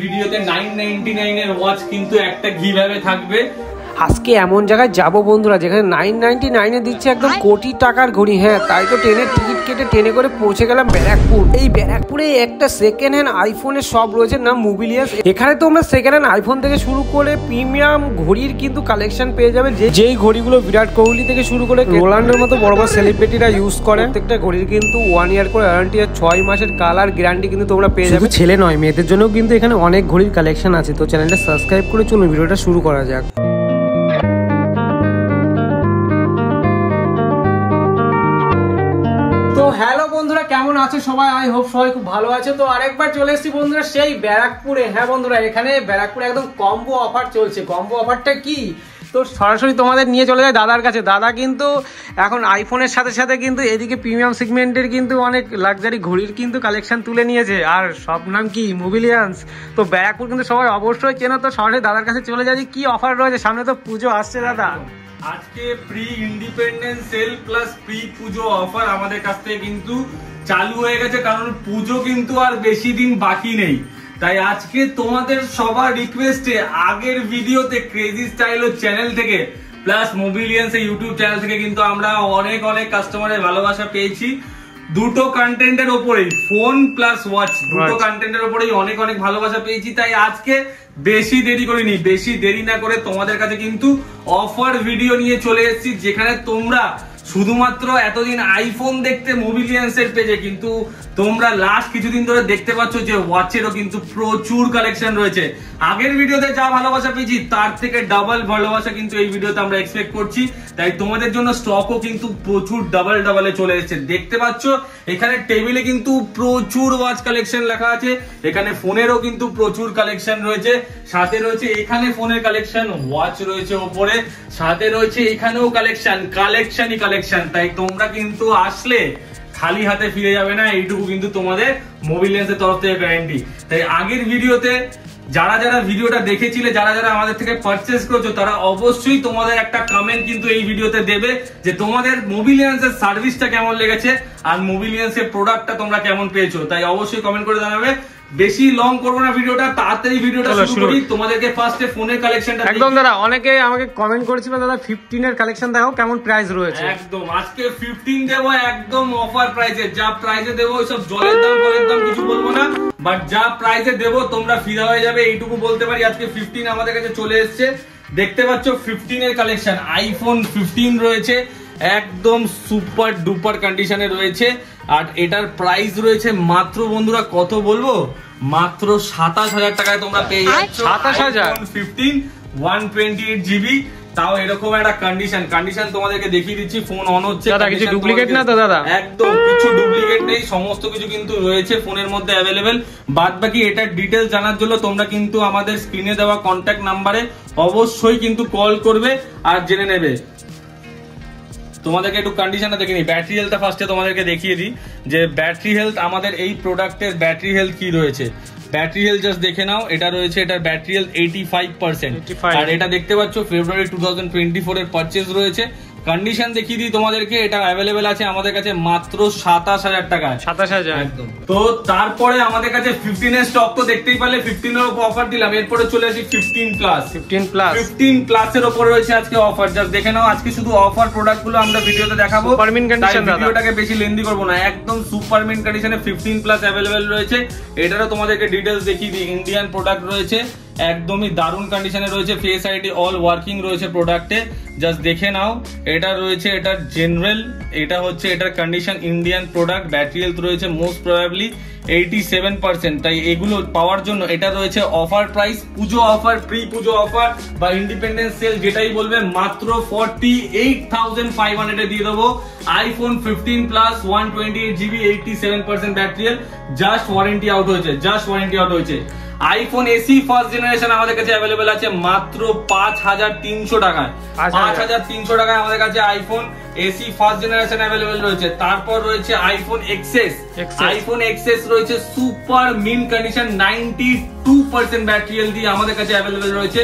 ভিডিওতে 999 এর ওয়াচ কিন্তু একটা গিভঅ্যাওয়ে থাকবে। আজকে এমন জায়গায় যাবো বন্ধুরা যেখানে 999 এ দিচ্ছে একদম কোটি টাকার ঘড়ি। হ্যাঁ, তাই তো ট্রেনের টিকিট কেটে ট্রেনে করে পৌঁছে গেলাম ব্যারাকপুর। এই ব্যারাকপুরে একটা সেকেন্ড হ্যান্ড আইফোনের শপ রয়েছে, নাম মোবিলিয়াস। এখানে তোমরা সেকেন্ড হ্যান্ড আইফোন থেকে শুরু করে প্রিমিয়াম ঘড়ির কিন্তু কালেকশন পেয়ে যাবে, যেই ঘড়িগুলো বিরাট কোহলি থেকে শুরু করে রোলান্ডের মতো বড় বড় সেলিব্রিটিরা ইউজ করে। প্রত্যেকটা ঘড়ির কিন্তু 1 ইয়ার করে ওয়ারেন্টি আর 6 মাসের কালার গ্যারান্টি কিন্তু তোমরা পেয়ে যাবে। ছেলে নয়, মেয়েদের জন্য কিন্তু এখানে অনেক ঘড়ির কালেকশন আছে। তো চ্যানেলটা সাবস্ক্রাইব করে চলুন ভিডিওটা শুরু করা যাক। তো হ্যালো বন্ধুরা, কেমন আছো সবাই? আই হোপ সবাই খুব ভালো আছে। তো আরেকবার চলে এসেছি বন্ধুরা সেই ব্যারাকপুরে। হ্যাঁ বন্ধুরা, এখানে ব্যারাকপুরে একদম কম্বো অফার চলছে। কম্বো অফারটা কি? তো সরাসরি তোমাদের নিয়ে চলে যায় দাদার কাছে। দাদা কিন্তু এখন আইফোনের সাথে সাথে কিন্তু এদিকে প্রিমিয়াম সেগমেন্টের কিন্তু অনেক লাক্সারি ঘড়ির কিন্তু কালেকশন তুলে নিয়েছে। আর সব নাম কি? মোবিলিয়ান্স। তো ব্যারাকপুর কিন্তু সবাই অবশ্যই চেনো। তো সরাসরি দাদার কাছে চলে যাচ্ছি, কি অফার রয়েছে। সামনে তো পুজো আসছে দাদা। আজকে pre independence sale plus pre Pujo offer আমাদের কাছ থেকে কিন্তু চালু হয়ে গেছে, কারণ পুজো কিন্তু আর বেশি দিন বাকি নেই। তাই আজকে তোমাদের সবার রিকোয়েস্টে আগের ভিডিওতে ক্রেজি স্টাইল চ্যানেল থেকে প্লাস মোবিলিয়ান্স ইউটিউব চ্যানেল থেকে কিন্তু আমরা অনেক কাস্টমারের ভালোবাসা পেয়েছি। দুটো কন্টেন্টের ওপরেই, ফোন প্লাস ওয়াচ, দুটো কন্টেন্টের ওপরেই অনেক ভালোবাসা পেয়েছি। তাই আজকে বেশি দেরি করিনি, বেশি দেরি না করে তোমাদের কাছে কিন্তু অফার ভিডিও নিয়ে চলে এসেছি, যেখানে তোমরা শুধুমাত্র এতদিন আইফোন দেখতে মোবিলিয়ান্সের পেজে, কিন্তু তোমরা লাস্ট কিছুদিন ধরে দেখতে পাচ্ছ যে ওয়াচেরও কিন্তু প্রচুর কালেকশন রয়েছে। আগের ভিডিওতে যা ভালোবাসা পেয়েছি তার থেকে ডাবল ভালোবাসা কিন্তু এই ভিডিওতে আমরা এক্সপেক্ট করছি। তাই তোমাদের জন্য স্টকও কিন্তু প্রচুর ডাবলে চলে এসেছে। দেখতে পাচ্ছ এখানে টেবিলে কিন্তু প্রচুর ওয়াচ কালেকশন লেখা আছে, এখানে ফোনেরও কিন্তু প্রচুর কালেকশন রয়েছে। সাথে রয়েছে এখানে ফোনের কালেকশন, ওয়াচ রয়েছে ওপরে, সাথে রয়েছে এখানেও কালেকশনই কালেকশন। তাই তোমরা কিন্তু আসলে খালি হাতে ফিরে যাবে না, এইটুকু কিন্তু তোমাদের মোবিলিয়ান্সের তরফ থেকে গ্যারান্টি। তাই আগের ভিডিওতে যারা ভিডিওটা দেখেছিলে, যারা আমাদের থেকে পারচেজ করেছো, তারা অবশ্যই তোমাদের একটা কমেন্ট কিন্তু এই ভিডিওতে দেবে যে তোমাদের মোবিলিয়ান্সের সার্ভিসটা কেমন লেগেছে আর মোবিলিয়ান্সের প্রোডাক্টটা তোমরা কেমন পেয়েছো। তাই অবশ্যই কমেন্ট করে জানাবে। বেশি লং করবো না ভিডিওটা, তাড়াতাড়ি ভিডিওটা শুরু করি। তোমাদেরকে ফার্স্টে ফোনের কালেকশনটা একদম দাদা, অনেকে আমাকে কমেন্ট করেছিল দাদা 15 এর কালেকশন দেখাও, কেমন প্রাইস রয়েছে। একদম আজকে 15 দেবো একদম অফার প্রাইসে। যা প্রাইসে দেবো ওইসব জলের দাম কিছু বলবো না, বাট যা প্রাইসে দেবো তোমরা ফিদা হয়ে যাবে, এইটুকু বলতে পারি। আজকে 15 আমাদের কাছে চলে এসছে। দেখতে পাচ্ছ 15 এর কালেকশন, আইফোন 15 রয়েছে, একদম সুপার ডুপার কন্ডিশনে রয়েছে। আর এটার প্রাইস রয়েছে মাত্র বন্ধুরা কত বলবো, মাত্র 27,000 টাকায় তোমরা পেয়ে যাচ্ছ 27,000 15 128 জিবি। তাও এরকম একটা কন্ডিশন তোমাদেরকে দেখিয়ে দিচ্ছি। ফোন অন হচ্ছে, দাদা কিছু ডুপ্লিকেট না তো দাদা? একদম কিছু ডুপ্লিকেট নেই, সমস্ত কিছু কিন্তু রয়েছে ফোনের মধ্যে অ্যাভেলেবেল। বাদ বাকি এটার ডিটেলস জানার জন্য তোমরা কিন্তু আমাদের স্ক্রিনে দেওয়া কন্ট্যাক্ট নাম্বারে অবশ্যই কিন্তু কল করবে আর জেনে নেবে। তোমাদেরকে একটু কন্ডিশনটা দেখে নিই। ব্যাটারি হেলথটা ফার্স্টে তোমাদেরকে দেখিয়ে দিই যে ব্যাটারি হেলথ আমাদের এই প্রোডাক্টের ব্যাটারি হেলথ কি রয়েছে। ব্যাটারি হেলথ জাস্ট দেখে নাও, এটা রয়েছে, এটার ব্যাটারি হেলথ 85%। আর এটা দেখতে পাচ্ছ ফেব্রুয়ারি 2024 এর পারচেজ রয়েছে। কন্ডিশন দেখিয়ে দিই তোমাদেরকে, এটা অ্যাভেলেবেল আছে আমাদের কাছে মাত্র 27,000 টাকায়। 27,000 একদম। তো তারপরে আমাদের কাছে 15 এর স্টক তো দেখতেই পারলে, 15 এর উপর অফার দিলাম। এরপরে চলে আসি 15 প্লাস এর উপর রয়েছে আজকে অফার। জাস্ট দেখে নাও, আজকে শুধু অফার প্রোডাক্ট গুলো আমরা ভিডিওতে দেখাবো। ভিডিওটাকে বেশি লেন্দি করবো না, একদম সুপার মিন কন্ডিশনে 15 প্লাস অ্যাভেলেবেল রয়েছে। এটারও তোমাদেরকে ডিটেলস দেখিয়ে দিই। ইন্ডিয়ান প্রোডাক্ট রয়েছে, একদমই দারুণ কন্ডিশনে রয়েছে, ফেস আইডি অল ওয়ার্কিং রয়েছে প্রোডাক্টে। জাস্ট দেখে নাও, এটা রয়েছে এটার জেনারেল, এটা হচ্ছে এটার condition Indian product. Battery health রয়েছে মোস্ট প্রবাবলি 87%। তাই এগুলো পাওয়ার জন্য এটা রয়েছে অফার প্রাইস, পুজো অফার, প্রি পুজো অফার বা ইন্ডিপেন্ডেন্স সেল যেটাই বলবে, মাত্র 48,500 এ দিয়ে দেবো iPhone 15 plus 128 GB 87% battery health. Just warranty out হয়েছে। আইফোন এসি ফার্স্ট জেনারেশন আমাদের কাছে অ্যাভেলেবেল আছে মাত্র 5,300 টাকায়। 5,300 টাকায় আমাদের কাছে iPhone AC first generation available রয়েছে। তারপর রয়েছে আইফোন এক্সএস রয়েছে super mint condition 92% battery health দিয়ে আমাদের কাছে অ্যাভেলেবেল রয়েছে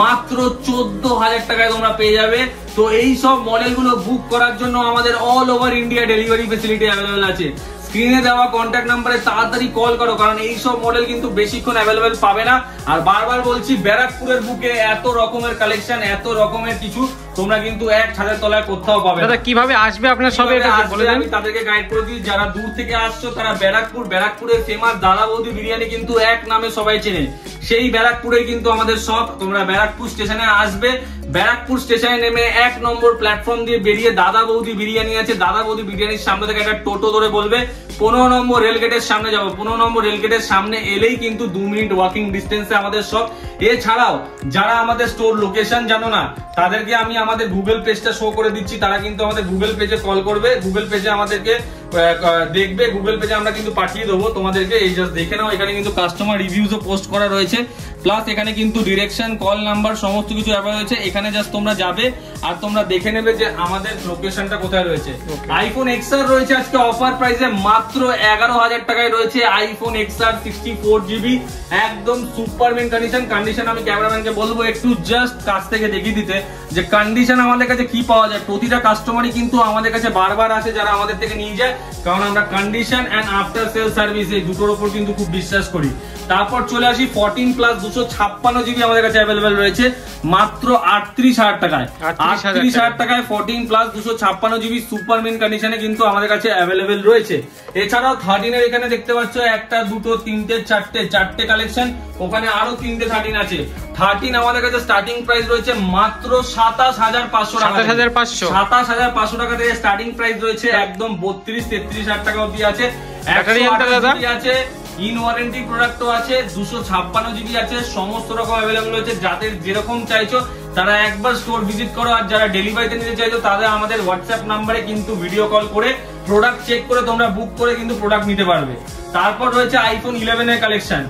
মাত্র 14,000 টাকায় তোমরা পেয়ে যাবে। তো এই সব মডেলগুলো বুক করার জন্য আমাদের all over India delivery facility available আছে। স্ক্রিনে দেওয়া কন্ট্যাক্ট নাম্বারে তাড়াতাড়ি কল করো, কারণ এই সব মডেল কিন্তু বেশিক্ষণ অ্যাভেলেবেল পাবে না। আর বারবার বলছি, ব্যারাকপুরের বুকে এত রকমের কালেকশন, এত রকমের কিছু তোমরা কিন্তু এক ছাদের তলায় কোথাও পাবে না। কিভাবে আসবে আপনার সবে এটা বলে দেন। আমি তাদেরকে গাইড করে দিই, যারা দূর থেকে আসছো তারা ব্যারাকপুরের ফেমাস দাদা বৌদি বিরিয়ানি কিন্তু এক নামে সবাই চেনে, সেই ব্যারাকপুরে কিন্তু আমাদের সব। তোমরা ব্যারাকপুর স্টেশনে আসবে, ব্যারাকপুর স্টেশনে নেমে 1 নম্বর প্ল্যাটফর্ম দিয়ে বেরিয়ে দাদা বৌদি বিরিয়ানি আছে, দাদা বৌদি বিরিয়ানির সামনে থেকে একটা টোটো ধরে বলবে 15 নম্বর রেলগেটের সামনে যাবো। 15 নম্বর রেলগেটের সামনে এলেই কিন্তু 2 মিনিট ওয়াকিং ডিস্টেন্সে আমাদের সব। এছাড়াও যারা আমাদের স্টোর লোকেশন জানো না, তাদেরকে আমি আমাদের গুগল পেজটা শো করে দিচ্ছি, তারা কিন্তু আমাদের গুগল পেজে কল করবে, গুগল পেজে আমাদেরকে দেখবে, গুগল পেজে আমরা কিন্তু পাঠিয়ে দেবো তোমাদেরকে। এই জাস্ট দেখে নাও, এখানে কিন্তু কাস্টমার রিভিউজও পোস্ট করা রয়েছে, প্লাস এখানে কিন্তু ডিরেকশন, কল নাম্বার সমস্ত কিছু অ্যাভেলেবল রয়েছে। এখানে জাস্ট তোমরা যাবে আর তোমরা দেখে নেবে যে আমাদের লোকেশনটা কোথায় রয়েছে। আইফোন XR রয়েছে আজকে অফার প্রাইসে মাত্র 11,000 টাকায় রয়েছে আইফোন XR 64GB, একদম সুপারমেন কন্ডিশন। আমি ক্যামেরাম্যানকে বলবো একটু জাস্ট কাছ থেকে দেখিয়ে দিতে যে কন্ডিশন আমাদের কাছে কি পাওয়া যায়। প্রতিটা কাস্টমারই কিন্তু আমাদের কাছে বারবার আসে যারা আমাদের থেকে নিয়ে যায়, কারণ আমরা condition and after sale service এই দুটোর উপর কিন্তু খুব বিশ্বাস করি। তারপর চলে আসি 14+ 256GB আমাদের কাছে অ্যাভেলেবেল রয়েছে মাত্র 38,000 টাকায়। 38,000 টাকায় 14+ 256GB সুপারমেন কন্ডিশনে কিন্তু আমাদের কাছে অ্যাভেলেবেল রয়েছে। এছাড়াও 13 এর এখানে দেখতে পাচ্ছ 1, 2, 3, 4টে কালেকশন, ওখানে আরো 3টে 13 আছে। 13 আমাদের কাছে স্টার্টিং প্রাইস রয়েছে মাত্র 27,500 টাকা। 27,500 টাকা থেকে স্টার্টিং প্রাইস রয়েছে, একদম 32-33,000 টাকা অবধি আছে। আছে ইন ওয়ারেন্টি প্রোডাক্টও আছে, 256GB আছে, সমস্ত রকম অ্যাভেলেবল রয়েছে। যাদের যেরকম চাইছো তারা একবার স্টোর ভিজিট করো, আর যারা ডেলিভারিতে নিতে চাইছো তাদের আমাদের হোয়াটসঅ্যাপ নাম্বারে কিন্তু ভিডিও কল করে প্রোডাক্ট চেক করে তোমরা বুক করে কিন্তু প্রোডাক্ট নিতে পারবে। তারপর রয়েছে আইফোন 11 এর কালেকশন।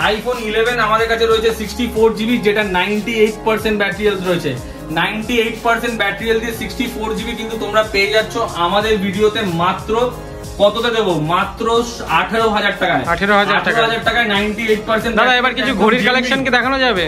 আইফোন 11 আমাদের কাছে রয়েছে 64GB, যেটা 98% ব্যাটারি হেলথ রয়েছে। 98% ব্যাটারি হেলথ দিয়ে 64GB কিন্তু তোমরা পেয়ে যাচ্ছ আমাদের ভিডিওতে মাত্র কততে দেবো, মাত্র 18,000 টাকায়। 18,000 টাকায় 98%। দাদা এবার কিছু ঘড়ির কালেকশন কি দেখানো যাবে?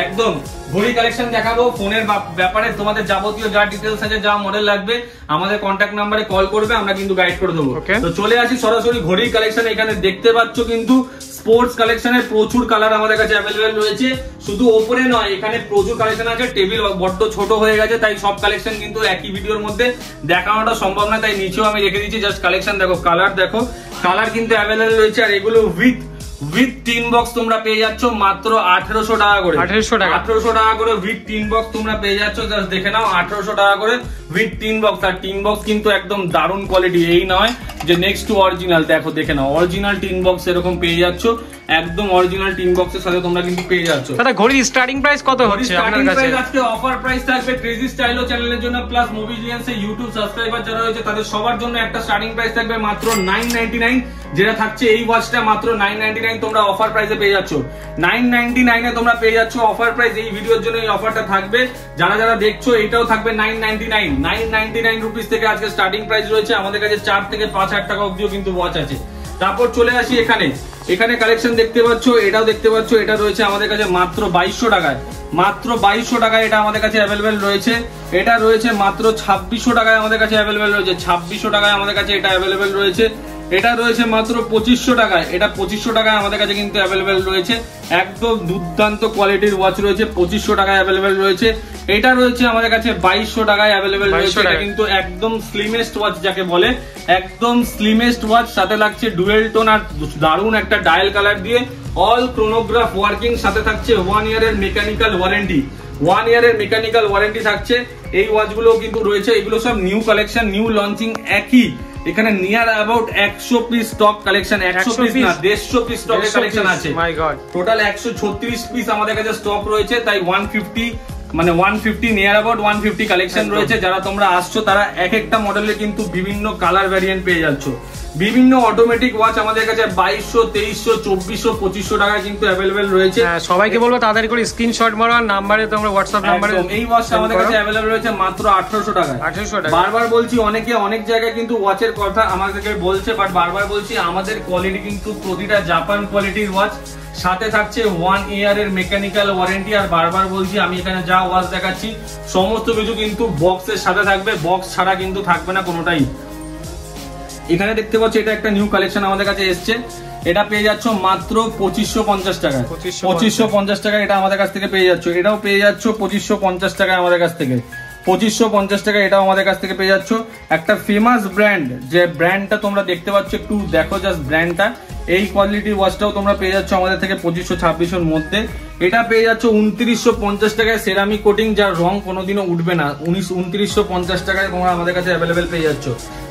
একদম ঘড়ি কালেকশন দেখাবো। ফোনের ব্যাপারে তোমাদের যাবতীয় যা ডিটেলস আছে, যা মডেল লাগবে আমাদের কন্ট্যাক্ট নাম্বারে কল করবে, আমরা কিন্তু গাইড করে দেবো। তো চলে আসি সরাসরি ঘড়ির কালেকশন। এখানে দেখতে পাচ্ছ কিন্তু স্পোর্টস কালেকশনের প্রচুর কালার আমাদের কাছে অ্যাভেলেবেল রয়েছে। শুধু ওপরে নয়, এখানে প্রচুর কালেকশন আছে। টেবিল বড্ড ছোট হয়ে গেছে, তাই সব কালেকশন কিন্তু একই ভিডিওর মধ্যে দেখানোটা সম্ভব না, তাই নিচেও আমি রেখে দিচ্ছি। জাস্ট কালেকশন দেখো, কালার দেখো, কালার কিন্তু অ্যাভেলেবেল রয়েছে। আর এগুলো উইথ টিন বক্স তোমরা পেয়ে যাচ্ছ মাত্র 1800 টাকা করে। 1800 টাকা করে উইথ টিন বক্স তোমরা পেয়ে যাচ্ছ। জাস্ট দেখে নাও, 1800 টাকা করে উইথ টিন বক্স। আর টিন বক্স কিন্তু একদম দারুণ কোয়ালিটি, এই নয় যে নেক্সট টু অরিজিনাল। দেখো, দেখে নাও, অরিজিনাল টিন বক্স এরকম পেয়ে যাচ্ছ, একদম অরিজিনাল টিন বক্সের সাথে তোমরা কিন্তু পেয়ে যাচ্ছ। দাদা ঘড়ির স্টার্টিং প্রাইস কত হচ্ছে আপনার কাছে? আজকে অফার প্রাইস থাকবে ক্রেজি স্টাইলো চ্যানেলের জন্য, প্লাস মোবিলিয়ান্স এর ইউটিউব সাবস্ক্রাইবার যারা রয়েছে তাদের সবার জন্য একটা স্টার্টিং প্রাইস থাকবে মাত্র 999, যেটা থাকছে এই ওয়াচটা মাত্র 999 তোমরা অফার প্রাইসে পেয়ে যাচ্ছ। 999 এ তোমরা পেয়ে যাচ্ছ অফার প্রাইস। এই ভিডিওর জন্য এই অফারটা থাকবে, যারা যারা দেখছো এটাও থাকবে 999 রুপিস থেকে আজকে স্টার্টিং প্রাইস রয়েছে। আমাদের কাছে 4 থেকে 5,000 টাকা অবধিও কিন্তু ওয়াচ আছে। তারপর চলে আসি এখানে কালেকশন দেখতে পাচ্ছ, এটাও দেখতে পাচ্ছ, এটা রয়েছে আমাদের কাছে মাত্র 2200 টাকায়। মাত্র 2200 টাকায় এটা আমাদের কাছে অ্যাভেলেবেল রয়েছে। এটা রয়েছে মাত্র 2600 টাকায় আমাদের কাছে অ্যাভেলেবেল রয়েছে। 2600 টাকায় আমাদের কাছে এটা অ্যাভেলেবেল রয়েছে। এটা রয়েছে মাত্র 2500 টাকায়। এটা 2500 টাকায় আমাদের কাছে কিন্তু অ্যাভেলেবেল রয়েছে। একদম দুর্দান্ত কোয়ালিটির ওয়াচ রয়েছে, 2500 টাকায় অ্যাভেলেবেল রয়েছে। এটা রয়েছে আমাদের কাছে 2200 টাকায় অ্যাভেলেবেল রয়েছে। এটা কিন্তু একদম স্লিমেস্ট ওয়াচ যাকে বলে, একদম স্লিমেস্ট ওয়াচ, সাথে লাগছে ডুয়েল টোন আর দারুণ একটা ডায়াল কালার দিয়ে অল ক্রোনোগ্রাফ ওয়ার্কিং, সাথে থাকছে 1 ইয়ারের মেকানিক্যাল ওয়ারেন্টি। 1 ইয়ারের মেকানিক্যাল ওয়ারেন্টি থাকছে। এই ওয়াচগুলো কিন্তু রয়েছে, এগুলো সব নিউ কালেকশন, নিউ লঞ্চিং। একই এখানে near about 100 piece stock collection, 100 piece না 150 পিস স্টকের কালেকশন আছে। টোটাল 136 পিস আমাদের কাছে স্টক রয়েছে, তাই 150 নিয়ার অ্যাবাউট 150 কালেকশন রয়েছে। যারা তোমরা আসছো তারা এক একটা মডেলে কিন্তু বিভিন্ন কালার ভ্যারিয়েন্ট পেয়ে যাচ্ছ। বিভিন্ন অটোমেটিক ওয়াচ আমাদের কাছে 2200, 2300, 2400, 2500 টাকায় কিন্তু অ্যাভেলেবেল রয়েছে। সবাইকে বলবো তাড়াতাড়ি করে স্ক্রিনশট মারো, আর নাম্বারে তোমরা হোয়াটসঅ্যাপ নাম্বারে। এই ওয়াচটা আমাদের কাছে অ্যাভেলেবেল রয়েছে মাত্র 1800 টাকায়। 1800 টাকা। বারবার বলছি, অনেকে অনেক জায়গায় কিন্তু ওয়াচের কথা আমাদেরকে বলছে, বাট বারবার বলছি আমাদের কোয়ালিটি কিন্তু প্রতিটা জাপান কোয়ালিটির ওয়াচ, সাথে থাকছে 1 ইয়ারের মেকানিক্যাল ওয়ারেন্টি। আর বারবার বলছি, আমি এখানে যা ওয়াচ দেখাচ্ছি সমস্ত কিছু কিন্তু বক্সের সাথে থাকবে, বক্স ছাড়া কিন্তু থাকবে না কোনোটাই। এখানে দেখতে পাচ্ছ এটা একটা নিউ কালেকশন আমাদের কাছে এসছে, এটা পেয়ে যাচ্ছ মাত্র 2550 টাকায়। 2550 টাকায় এটা আমাদের কাছ থেকে পেয়ে যাচ্ছ। এটাও পেয়ে যাচ্ছ 2550 টাকায় আমাদের কাছ থেকে। 2550 টাকা এটাও আমাদের কাছ থেকে পেয়ে যাচ্ছ। একটা ফেমাস ব্র্যান্ড, যে ব্র্যান্ডটা তোমরা দেখতে পাচ্ছ, একটু দেখো জাস্ট ব্র্যান্ডটা। এই কোয়ালিটির ওয়াচটাও তোমরা পেয়ে যাচ্ছ আমাদের থেকে 2500-2600 মধ্যে। এটা পেয়ে যাচ্ছ 2950 টাকায়, সেরামিক কোটিং, যার রং কোনোদিনও উঠবে না। 2950 টাকায় তোমরা আমাদের কাছে অ্যাভেলেবেল পেয়ে যাচ্ছ।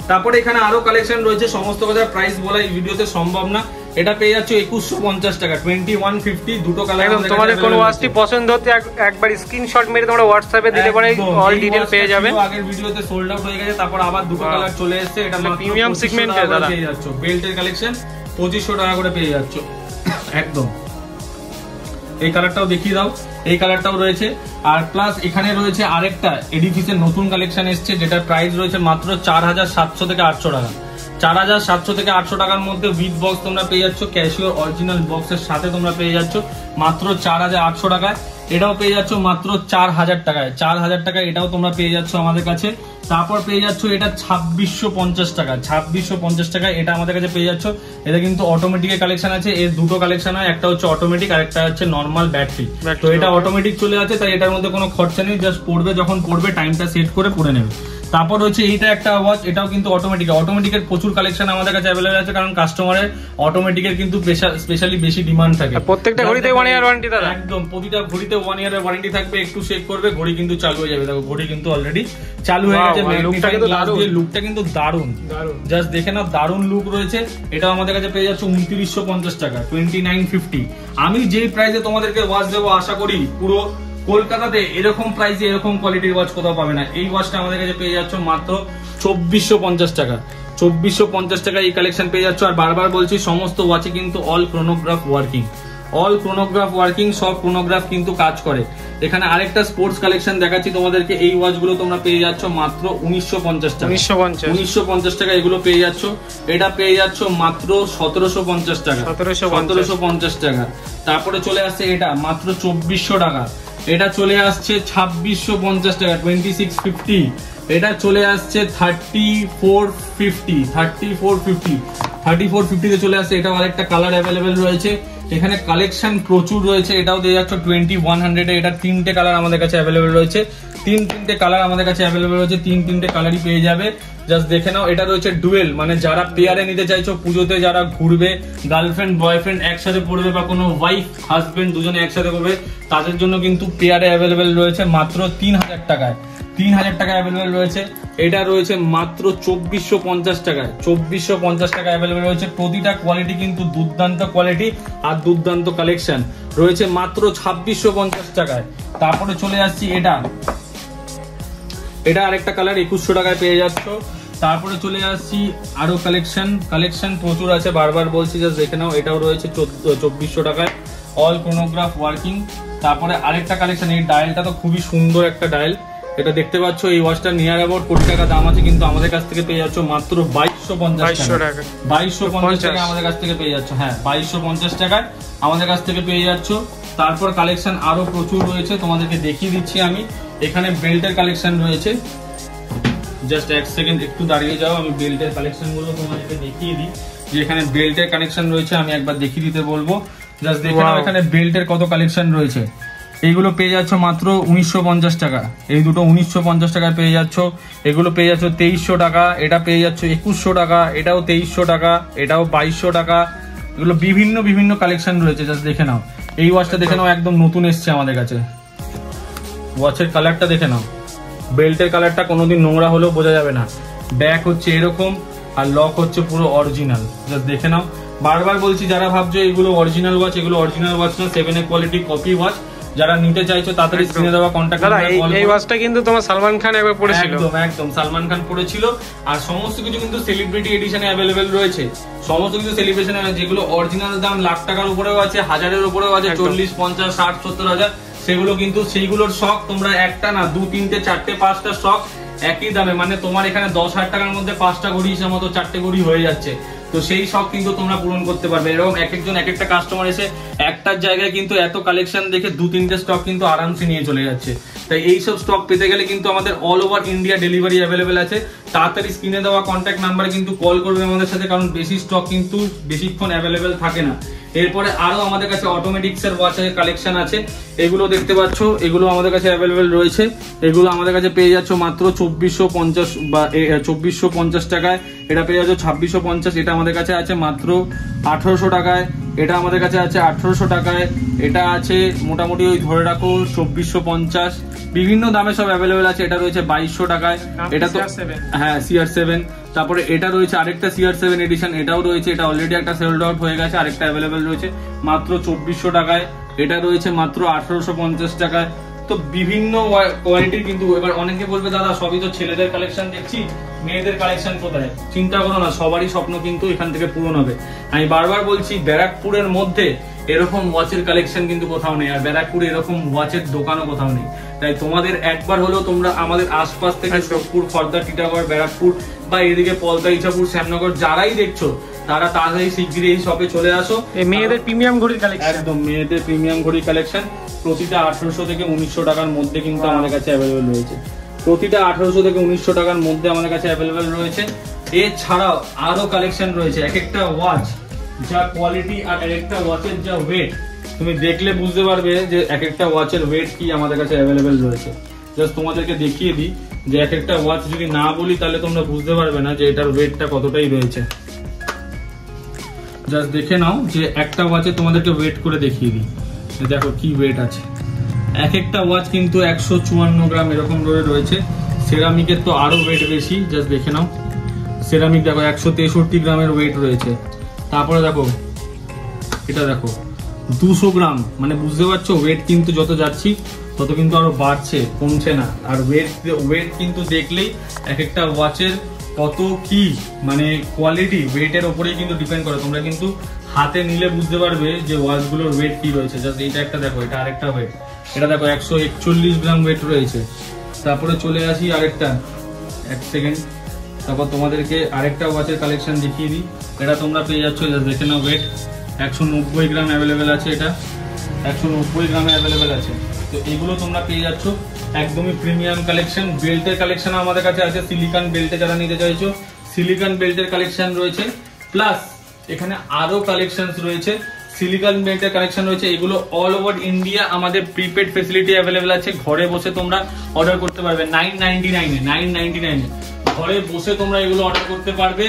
তারপরে এখানে আরো কালেকশন রয়েছে, সমস্ত কথা প্রাইস বলা এই ভিডিওতে সম্ভব না। এটা পেয়ে যাচ্ছ 2150 টাকা, 2150, দুটো কালার। তোমাদের কোন ওয়াচটি পছন্দ হতে একবার স্ক্রিনশট মেরে তোমরা হোয়াটসঅ্যাপে দিলে পরে অল ডিটেইল পেয়ে যাবে। আগের ভিডিওতে সোল্ড আউট হয়ে গেছে, তারপর আবার দুটো কালার চলে এসেছে। এটা প্রিমিয়াম সেগমেন্টে দাদা পেয়ে যাচ্ছ। বেল্টের কালেকশন 2500 টাকা করে পেয়ে যাচ্ছ একদম। এই কালারটাও দেখিয়ে দাও, এই কালারটাও রয়েছে। আর প্লাস এখানে রয়েছে আরেকটা এডিফিসের নতুন কালেকশন এসছে, যেটার প্রাইস রয়েছে মাত্র 4700 থেকে 800 টাকা। 4700 থেকে 800 টাকার মধ্যে উইথ বক্স তোমরা পেয়ে যাচ্ছ, ক্যাশিওর অরিজিনাল বক্সের সাথে তোমরা পেয়ে যাচ্ছ মাত্র 4800 টাকায়। এটাও পেয়ে যাচ্ছ মাত্র 4000 টাকায়। 4000 টাকায় এটাও তোমরা পেয়ে যাচ্ছ আমাদের কাছে। তারপর পেয়ে যাচ্ছ এটা 2650 টাকা। 2650 টাকায় এটা আমাদের কাছে পেয়ে যাচ্ছ। এটা কিন্তু অটোমেটিকের কালেকশন আছে, এর দুটো কালেকশন হয়, একটা হচ্ছে অটোমেটিক আর একটা হচ্ছে নর্মাল ব্যাটারি। তো এটা অটোমেটিক চলে আছে, তাই এটার মধ্যে কোনো খরচা নেই, জাস্ট পড়বে, যখন পড়বে টাইমটা সেট করে পড়ে নেবে। তারপর হচ্ছে এইটা একটা ওয়াচ, এটাও কিন্তু অটোমেটিক। অটোমেটিকের প্রচুর কালেকশন আমাদের কাছে অ্যাভেলেবল আছে, কারণ কাস্টমারের অটোমেটিকের কিন্তু স্পেশালি বেশি ডিমান্ড থাকে। প্রত্যেকটা ঘড়িতে 1 ইয়ার ওয়ারেন্টি দাদা, একদম প্রতিটা ঘড়িতে 1 ইয়ারের ওয়ারেন্টি থাকবে। একটু চেক করবে, ঘড়ি কিন্তু চালু হয়ে যাবে। দেখো ঘড়ি কিন্তু অলরেডি চালু হয়ে গেছে। লুকটা কিন্তু দারুন, জাস্ট দেখে নাও, দারুন লুক রয়েছে। এটাও আমাদের কাছে পেয়ে যাচ্ছে 2950 টাকা, 2950। আমি যেই প্রাইসে তোমাদেরকে ওয়াচ দেবো, আশা করি পুরো কলকাতাতে এরকম প্রাইসে এরকম কোয়ালিটির ওয়াচ কোথাও পাবে না। এই ওয়াচটা আমাদের কাছে পেয়ে যাচ্ছ মাত্র 2450 টাকা। 2450 টাকা এই কালেকশন পেয়ে যাচ্ছ। আর বারবার বলছি, সমস্ত ওয়াচে কিন্তু all chronograph working, all chronograph working, সব ক্রোনোগ্রাফ কিন্তু কাজ করে। এখানে আরেকটা স্পোর্টস কালেকশন দেখাচ্ছি তোমাদেরকে। এই ওয়াচগুলো তোমরা পেয়ে যাচ্ছ মাত্র 1950 টাকা। 1950 টাকা এগুলো পেয়ে যাচ্ছ। এটা পেয়ে যাচ্ছ মাত্র 1750 টাকা। 1750 টাকা। তারপরে চলে আসছে এটা মাত্র 2400 টাকা। এটা চলে আসছে 2650 টাকা, 2650। এটা চলে আসছে 3450 তে চলে আসছে। এটাও আরেকটা কালার অ্যাভেলেবেল রয়েছে। এখানে কালেকশন প্রচুর রয়েছে। এটাও দিয়ে যাচ্ছে 2100 এ। এটা 3টে কালার আমাদের কাছে অ্যাভেলেবেল রয়েছে। তিনটে কালার আমাদের কাছে অ্যাভেলেবেল রয়েছে। তিনটে কালারই পেয়ে যাবে। জাস্ট দেখে নাও, এটা রয়েছে ডুয়েল, মানে যারা পেয়ারে নিতে চাইছো, পুজোতে যারা ঘুরবে, গার্লফ্রেন্ড বয়ফ্রেন্ড একসাথে পড়বে, বা কোনো ওয়াইফ হাজবেন্ড দুজনে একসাথে করবে, তাদের জন্য কিন্তু পেয়ারে অ্যাভেলেবেল রয়েছে মাত্র 3000 টাকায়। 3000 টাকা অ্যাভেলেবেল রয়েছে। এটা রয়েছে মাত্র 2450 টাকায়। 2450 টাকা অ্যাভেলেবেল রয়েছে। প্রতিটা কোয়ালিটি কিন্তু দুর্দান্ত কোয়ালিটি আর দুর্দান্ত কালেকশন রয়েছে মাত্র 2650 টাকায়। তারপরে চলে আসছি এটা আরেকটা কালার 2100 টাকায় পেয়ে যাচ্ছ। তারপরে চলে আসছি আরো কালেকশন প্রচুর আছে, বারবার বলছি, জাস্ট দেখে নাও। এটাও রয়েছে 2400 টাকায়, অল ক্রোনোগ্রাফ ওয়ার্কিং। তারপরে আরেকটা কালেকশন, এই ডায়ালটা তো খুবই সুন্দর একটা ডায়াল, এটা দেখতে পাচ্ছ। এই ওয়াচটা নিয়ার অ্যাবাউট কোটি টাকা দাম আছে, কিন্তু আমাদের কাছ থেকে পেয়ে যাচ্ছ মাত্র 2250 টাকা। 2250 টাকা আমাদের কাছ থেকে পেয়ে যাচ্ছ। হ্যাঁ, 2250 টাকায় আমাদের কাছ থেকে পেয়ে যাচ্ছ। তারপর কালেকশন আরো প্রচুর রয়েছে, তোমাদেরকে দেখিয়ে দিচ্ছি আমি। এখানে বেল্টের কালেকশন রয়েছে, জাস্ট এক সেকেন্ড একটু দাঁড়িয়ে যাও, আমি বেল্টের কালেকশন গুলো তোমাদেরকে দেখিয়ে দিই। যে এখানে বেল্টের কালেকশন রয়েছে, আমি একবার দেখিয়ে দিতে বলবো। জাস্ট দেখে নাও এখানে বেল্টের কত কালেকশন রয়েছে। এইগুলো পেয়ে যাচ্ছ মাত্র 1950 টাকা। এই দুটো 1950 টাকায় পেয়ে যাচ্ছ। এগুলো পেয়ে যাচ্ছ 2300 টাকা। এটা পেয়ে যাচ্ছ 2100 টাকা। এটাও 2300 টাকা। এটাও 2200 টাকা। এগুলো বিভিন্ন কালেকশন রয়েছে, জাস্ট দেখে নাও। এই ওয়াচটা দেখে নাও, একদম নতুন এসছে আমাদের কাছে। ওয়াচের কালারটা দেখে নাও, বেল্টের কালারটা কোনোদিন নোংরা হলেও বোঝা যাবে না। ব্যাক হচ্ছে এরকম, আর লক হচ্ছে পুরো অরিজিনাল, জাস্ট দেখে নাও। বারবার বলছি, যারা ভাবছো এগুলো অরিজিনাল ওয়াচ, এগুলো অরিজিনাল ওয়াচ না, 7A কোয়ালিটি কপি ওয়াচ। যারা নিতে চাইছো তাড়াতাড়ি স্ক্রিনে দেওয়া কন্টাক্ট নাম্বারে কল করো। এই ওয়াচটা কিন্তু তোমার সালমান খান একবার পড়েছিল। একদম সালমান খান পড়েছিল। আর সমস্ত কিছু কিন্তু সেলিব্রিটি এডিশনে अवेलेबल রয়েছে। সমস্ত কিছু সেলিব্রেশনে, যেগুলো অরিজিনাল দাম লাখ টাকার উপরেও আছে, হাজারের উপরেও আছে, 40, 50, 60, 70 হাজার, সেগুলো কিন্তু সেইগুলোর স্টক তোমরা একটা না, 2, 3, 4, 5টা স্টক একই দামে, মানে তোমার এখানে 10,000 টাকার মধ্যে 5টা ঘড়ি হিসাব মতো 4টে ঘড়ি হয়ে যাচ্ছে। তো সেই শখ কিন্তু তোমরা পূরণ করতে পারবে। এরকম এক একজন এক একটা কাস্টমার এসে একটার জায়গায় কিন্তু এত কালেকশন দেখে 2-3টে স্টক কিন্তু আরামসে নিয়ে চলে যাচ্ছে। তাই এইসব স্টক পেতে গেলে কিন্তু আমাদের all over India delivery available আছে। তাড়াতাড়ি স্ক্রিনে দেওয়া কন্ট্যাক্ট নাম্বারে কিন্তু কল করবে আমাদের সাথে, কারণ বেশি স্টক কিন্তু বেশিক্ষণ অ্যাভেলেবেল থাকে না। এরপরে আরো আমাদের কাছে অটোমেটিক্স এর ওয়াচের কালেকশন আছে, এগুলো দেখতে পাচ্ছ, এগুলো আমাদের কাছে অ্যাভেলেবেল রয়েছে। এগুলো আমাদের কাছে পেয়ে যাচ্ছ মাত্র 2450 বা 2450 টাকায়, এটা পেয়ে যাচ্ছ 2650, এটা আমাদের কাছে আছে মাত্র 1800 টাকায়, এটা আমাদের কাছে আছে 1800 টাকায়, এটা আছে মোটামুটি ওই ধরে রাখো 2450, বিভিন্ন দামে সব অ্যাভেলেবেল আছে। এটা রয়েছে 2200 টাকায়, এটা তো হ্যাঁ CR7। তারপরে এটা রয়েছে আরেকটা CR7 এডিশন, এটাও রয়েছে, এটা অলরেডি একটা সেলড আউট হয়ে গেছে, আরেকটা অ্যাভেলেবেল রয়েছে মাত্র 2400 টাকায়, এটা রয়েছে মাত্র 1850 টাকায়। তো বিভিন্ন কোয়ালিটির কিন্তু। এবার অনেকে বলবে দাদা সবই তো ছেলেদের কালেকশন দেখছি, মেয়েদের কালেকশন কোথায়? চিন্তা করো না, সবারই স্বপ্ন কিন্তু এখান থেকে পূরণ হবে। আমি বারবার বলছি ব্যারাকপুরের মধ্যে এরকম ওয়াচের কালেকশন কিন্তু কোথাও নেই, আর ব্যারাকপুরে এরকম ওয়াচের দোকানও কোথাও নেই। তাই তোমাদের একবার হলেও তোমরা আমাদের আশপাশ থেকে সোদপুর, খড়দা, টিটাগড়, ব্যারাকপুর বা এদিকে পলতা, ইছাপুর, শ্যামনগর যারাই দেখছো তারা তাড়াতাড়ি শিগগিরই এই শপে চলে আসো। মেয়েদের প্রিমিয়াম ঘড়ির কালেকশন, একদম মেয়েদের প্রিমিয়াম ঘড়ির কালেকশন প্রতিটা 1800 থেকে 1900 টাকার মধ্যে কিন্তু আমাদের কাছে অ্যাভেলেবেল রয়েছে। প্রতিটা 1800 থেকে 1900 টাকার মধ্যে আমাদের কাছে অ্যাভেলেবেল রয়েছে। এছাড়াও আরো কালেকশন রয়েছে, এক একটা ওয়াচ যা কোয়ালিটি আর এক একটা ওয়াচের যা ওয়েট, তুমি দেখলে বুঝতে পারবে যে এক একটা ওয়াচের ওয়েট কি আমাদের কাছে অ্যাভেলেবেল রয়েছে। জাস্ট তোমাদেরকে দেখিয়ে দিই যে এক একটা ওয়াচ যদি না বলি তাহলে তোমরা বুঝতে পারবে না যে এটার ওয়েটটা কতটাই রয়েছে। জাস্ট দেখে নাও যে একটা ওয়াচে তোমাদেরকে ওয়েট করে দেখিয়ে দিই, দেখো কি ওয়েট আছে। এক একটা ওয়াচ কিন্তু 154 গ্রাম এরকম রয়েছে। সেরামিকের তো আরো ওয়েট বেশি, জাস্ট দেখে নাও। সেরামিক দেখো 163 গ্রামের ওয়েট রয়েছে। তারপরে দেখো এটা দেখো 200 গ্রাম, মানে বুঝতে পারছো ওয়েট কিন্তু যত যাচ্ছি তত কিন্তু আরো বাড়ছে, কমছে না। আর ওয়েট কিন্তু দেখলেই এক একটা ওয়াচের কত কি মানে কোয়ালিটি ওয়েটের উপরেই কিন্তু ডিপেন্ড করে। তোমরা কিন্তু হাতে নিলে বুঝতে পারবে যে ওয়াচগুলোর ওয়েট কি রয়েছে। জাস্ট এটা একটা দেখো, এটা আরেকটা ওয়েট, এটা দেখো 141 গ্রাম ওয়েট রয়েছে। তারপরে চলে আসি আরেকটা, এক সেকেন্ড, তারপর তোমাদেরকে আরেকটা ওয়াচের কালেকশন দেখিয়ে দিই। এটা তোমরা পেয়ে যাচ্ছ, জাস্ট দেখে নাও, ওয়েট 190 গ্রাম অ্যাভেলেবেল আছে, এটা 190 গ্রামে অ্যাভেলেবেল আছে। তো এগুলো তোমরা পেয়ে যাচ্ছ একদমই প্রিমিয়াম কালেকশন। বেল্টের কালেকশন আমাদের কাছে আছে, সিলিকন বেল্টে যারা নিতে চাইছো সিলিকন বেল্টের কালেকশন রয়েছে, প্লাস এখানে আরো কালেকশন রয়েছে, সিলিকন বেল্টের কালেকশন রয়েছে। এগুলো অল ওভার ইন্ডিয়া আমাদের প্রিপেড ফেসিলিটি অ্যাভেলেবেল আছে। ঘরে বসে তোমরা অর্ডার করতে পারবে 999 ঘরে বসে তোমরা এগুলো অর্ডার করতে পারবে।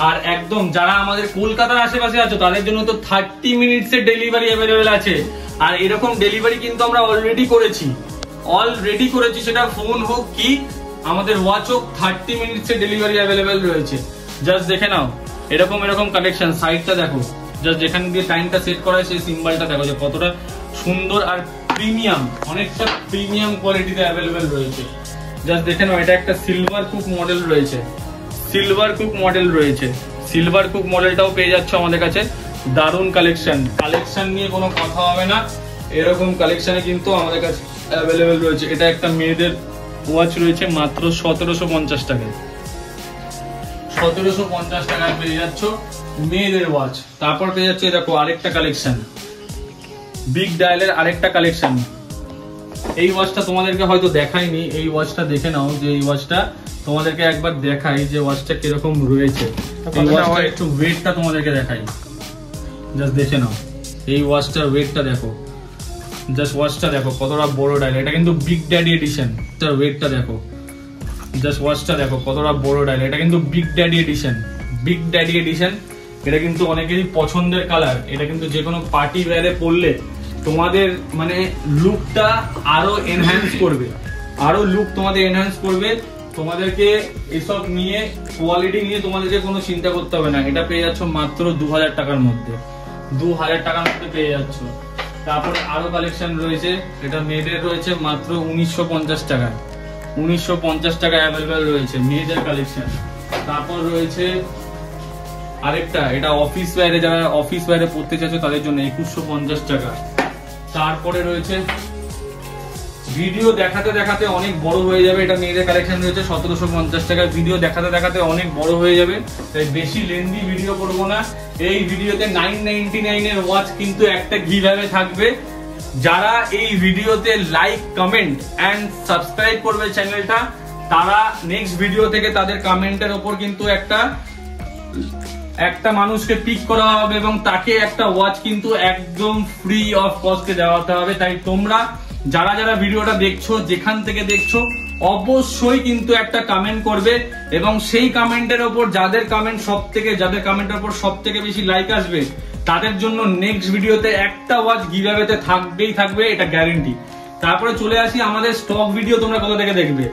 আর একদম যারা আমাদের কলকাতার আশেপাশে আছো তাদের জন্য তো 30 মিনিটসের ডেলিভারি অ্যাভেলেবেল আছে। আর এরকম ডেলিভারি কিন্তু আমরা অলরেডি করেছি, সেটা ফোন হোক কি আমাদের ওয়াচ হোক, 30 মিনিটসের ডেলিভারি অ্যাভেলেবেল রয়েছে। জাস্ট দেখে নাও এরকম কালেকশন। সাইডটা দেখো, জাস্ট যেখানে দিয়ে টাইমটা সেট করা হয় সেই সিম্বলটা দেখো যে কতটা সুন্দর আর প্রিমিয়াম, অনেকটা প্রিমিয়াম কোয়ালিটিতে অ্যাভেলেবেল রয়েছে। জাস্ট দেখে নাও, এটা একটা সিলভার কুক মডেল রয়েছে, সিলভার কুক মডেলটাও পেয়ে যাচ্ছে আমাদের কাছে। দারুণ কালেকশন নিয়ে কোনো কথা হবে না, এরকম কালেকশনে কিন্তু আমাদের কাছে অ্যাভেলেবেল রয়েছে। এটা একটা মেয়েদের ওয়াচ রয়েছে মাত্র 1750 টাকায়, 1750 টাকায় পেয়ে যাচ্ছ মেয়েদের ওয়াচ। তারপর পেয়ে যাচ্ছে দেখো আরেকটা কালেকশন, বিগ ডায়ালের আরেকটা কালেকশন। এই ওয়াচটা তোমাদেরকে হয়তো দেখাইনি, এই ওয়াচটা দেখে নাও, যে এই ওয়াচটা তোমাদেরকে একবার দেখাই যে ওয়াচটা কিরকম রয়েছে। এই ওয়াচটা একটু ওয়েটটা তোমাদেরকে দেখাই, জাস্ট দেখে নাও এই ওয়াচটার ওয়েটটা দেখো, জাস্ট ওয়াচটা দেখো কতটা বড় ডায়াল। এটা কিন্তু বিগ ড্যাডি এডিশন, তার ওয়েটটা দেখো, জাস্ট ওয়াচটা দেখো কতটা বড় ডায়াল। এটা কিন্তু বিগ ড্যাডি এডিশন, এটা কিন্তু অনেকেরই পছন্দের কালার। এটা কিন্তু যে কোনো পার্টি ওয়্যারে পরলে তোমাদের মানে লুকটা আরো এনহ্যান্স করবে, তোমাদেরকে এসব নিয়ে কোয়ালিটি নিয়ে তোমাদেরকে কোনো চিন্তা করতে হবে না। এটা পেয়ে যাচ্ছ মাত্র 2000 টাকার মধ্যে, 2000 টাকার মধ্যে পেয়ে যাচ্ছ। তারপরে আরো কালেকশন রয়েছে, এটা মেয়েদের রয়েছে মাত্র 1950 টাকায়, 1950 টাকা অ্যাভেলেবেল রয়েছে মেয়েদের কালেকশন। তারপর রয়েছে আরেকটা, এটা অফিস ওয়্যারে, যারা অফিস ওয়্যারে পড়তে চাইছো তাদের জন্য 2150 টাকা। তারপরে রয়েছে ভিডিও দেখাতে দেখাতে অনেক বড় হয়ে যাবে। এটা মেয়েদের কালেকশন রয়েছে 1750 টাকার। ভিডিও দেখাতে দেখাতে অনেক বড় হয়ে যাবে, তাই বেশি লেন্দি ভিডিও করব না। এই ভিডিওতে 999 এর ওয়াচ কিন্তু একটা গিভঅ্যাওয়ে থাকবে। যারা এই ভিডিওতে লাইক, কমেন্ট এন্ড সাবস্ক্রাইব করবে চ্যানেলটা, তারা নেক্সট ভিডিও থেকে তাদের কমেন্টের উপর কিন্তু একটা মানুষকে পিক করা হবে এবং তাকে একটা ওয়াচ কিন্তু একদম ফ্রি অফ কস্টে দেওয়াতে হবে। তাই তোমরা যারা যারা ভিডিওটা দেখছো, যেখান থেকে দেখছো, অবশ্যই কিন্তু একটা কমেন্ট করবে এবং সেই কমেন্টের উপর যাদের কমেন্টের উপর সব থেকে বেশি লাইক আসবে তাদের জন্য নেক্সট ভিডিওতে একটা ওয়াচ গিভঅ্যাওয়েতে থাকবে, এটা গ্যারেন্টি। তারপরে চলে আসি আমাদের স্টক ভিডিও তোমরা কোথা থেকে দেখবে।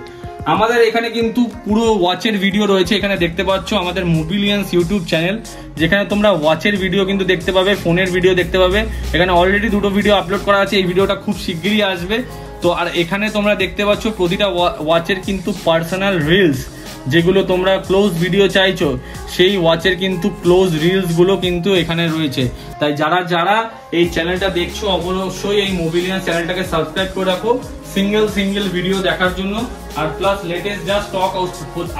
আমাদের এখানে কিন্তু পুরো ওয়াচের ভিডিও রয়েছে। এখানে দেখতে পাচ্ছ আমাদের মোবিলিয়ান্স ইউটিউব চ্যানেল, যেখানে তোমরা ওয়াচের ভিডিও কিন্তু দেখতে পাবে, ফোনের ভিডিও দেখতে পাবে। এখানে অলরেডি 2টো ভিডিও আপলোড করা আছে, এই ভিডিওটা খুব শিগগিরই আসবে। তো আর এখানে তোমরা দেখতে পাচ্ছ প্রতিটা ওয়াচের কিন্তু পার্সোনাল রিলস, যেগুলো তোমরা ক্লোজ ভিডিও চাইছো, সেই ওয়াচের কিন্তু ক্লোজ রিলস গুলো কিন্তু এখানে রয়েছে। তাই যারা যারা এই চ্যানেলটা দেখছো, অবশ্যই এই মোবিলিয়ান্স চ্যানেলটাকে সাবস্ক্রাইব করে রাখো সিঙ্গেল ভিডিও দেখার জন্য। আর প্লাস লেটেস্ট যা স্টক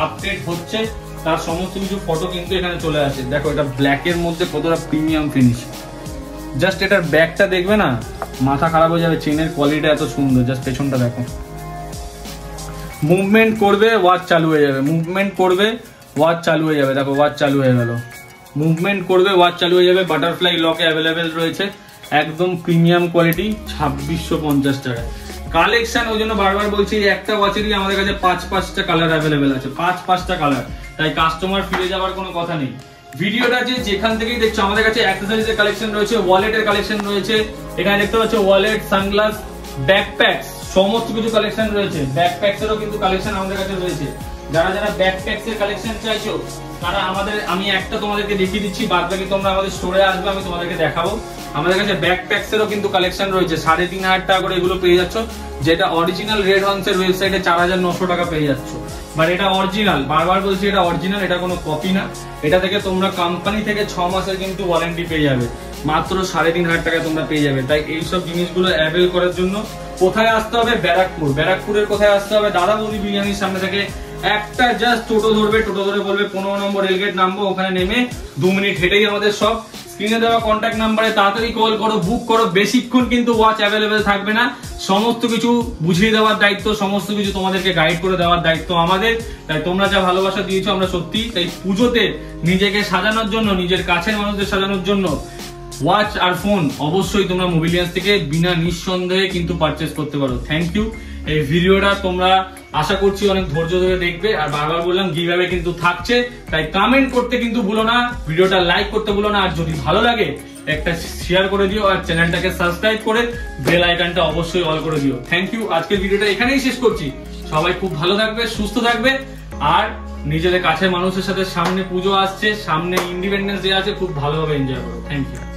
আপডেট হচ্ছে তার সমস্ত কিছু ফটো কিন্তু এখানে চলে আসে। দেখো এটা ব্ল্যাকের মধ্যে কতটা প্রিমিয়াম ফিনিশ, জাস্ট এটার ব্যাকটা দেখবে না, মাথা খারাপ হয়ে যাবে। চেনের কোয়ালিটি এত সুন্দর, জাস্ট পেছনটা দেখো। মুভমেন্ট করবে ওয়াচ চালু হয়ে যাবে, মুভমেন্ট করবে ওয়াচ চালু হয়ে যাবে। দেখো ওয়াচ চালু হয়ে গেল, মুভমেন্ট করবে ওয়াচ চালু হয়ে যাবে। বাটারফ্লাই লকে অ্যাভেলেবেল রয়েছে, একদম প্রিমিয়াম কোয়ালিটি, 2650 টাকা কালেকশন। ওই জন্য বারবার বলছি, একটা ওয়াচেরই আমাদের কাছে 5-5টা কালার অ্যাভেলেবেল আছে, 5-5টা কালার। তাই কাস্টমার ফিরে যাওয়ার কোনো কথা নেই। ভিডিওটা যেখান থেকেই দেখছো, আমাদের কাছে অ্যাক্সেসরিজের কালেকশন রয়েছে, ওয়ালেটের কালেকশন রয়েছে। এখানে দেখতে পাচ্ছ ওয়ালেট, সানগ্লাস, ব্যাকপ্যাকস, সমস্ত কিছু কালেকশন রয়েছে। ব্যাকপ্যাকসেরও কিন্তু কালেকশন আমাদের কাছে রয়েছে। যারা যারা ব্যাকপ্যাকসের কালেকশন চাইছো তারা আমি একটা তোমাদেরকে দেখিয়ে দিচ্ছি, বাদ বাকি তোমরা আমাদের স্টোরে আসবে, আমি তোমাদেরকে দেখাবো। আমাদের কাছে ব্যাকপ্যাকসেরও কিন্তু কালেকশন রয়েছে। 3500 টাকা করে এগুলো পেয়ে যাচ্ছ, যেটা অরিজিনাল রেড হর্নসের ওয়েবসাইটে 4900 টাকা পেয়ে যাচ্ছ। বাট এটা অরিজিনাল, বারবার বলছি এটা অরিজিনাল, এটা কোনো কপি না। এটা থেকে তোমরা কোম্পানি থেকে 6 মাসের কিন্তু ওয়ারেন্টি পেয়ে যাবে, মাত্র 3500 টাকায় তোমরা পেয়ে যাবে। তাই এইসব জিনিসগুলো অ্যাভেল করার জন্য কোথায় আসতে হবে? ব্যারাকপুরের কোথায় আসতে হবে? দাদা বৌদি বিরিয়ানির সামনে থেকে একটা জাস্ট টোটো ধরবে, টোটো ধরে বলবে 15 নম্বর রেলগেট নামবো, ওখানে নেমে 2 মিনিট হেঁটেই আমাদের সব। স্ক্রিনে দেওয়া কন্ট্যাক্ট নাম্বারে তাড়াতাড়ি কল করো, বুক করো। বেশিক্ষণ কিন্তু ওয়াচ অ্যাভেলেবেল থাকবে না, সমস্ত কিছু বুঝিয়ে দেওয়ার দায়িত্ব, সমস্ত কিছু তোমাদেরকে গাইড করে দেওয়ার দায়িত্ব আমাদের। তাই তোমরা যা ভালোবাসা দিয়েছো আমরা সত্যি, তাই পুজোতে নিজেকে সাজানোর জন্য, নিজের কাছের মানুষদের সাজানোর জন্য ওয়াচ আর ফোন অবশ্যই তোমরা মোবিলিয়ান্স থেকে বিনা নিঃসন্দেহে কিন্তু পারচেস করতে পারো। Thank you. এই ভিডিওটা তোমরা আশা করছি অনেক ধৈর্য ধরে দেখবে। আর বারবার বললাম গিভঅ্যাওয়ে কিন্তু থাকছে, তাই কমেন্ট করতে কিন্তু ভুলো না, ভিডিওটা লাইক করতে ভুলো না। আর যদি ভালো লাগে একটা শেয়ার করে দিও, আর চ্যানেলটাকে সাবস্ক্রাইব করে বেল আইকনটা অবশ্যই অল করে দিও। Thank you. আজকের ভিডিওটা এখানেই শেষ করছি। সবাই খুব ভালো থাকবে, সুস্থ থাকবে, আর নিজেদের কাছের মানুষের সাথে, সামনে পুজো আসছে, সামনে ইন্ডিপেন্ডেন্স ডে আছে, খুব ভালোভাবে এনজয় করো। Thank you.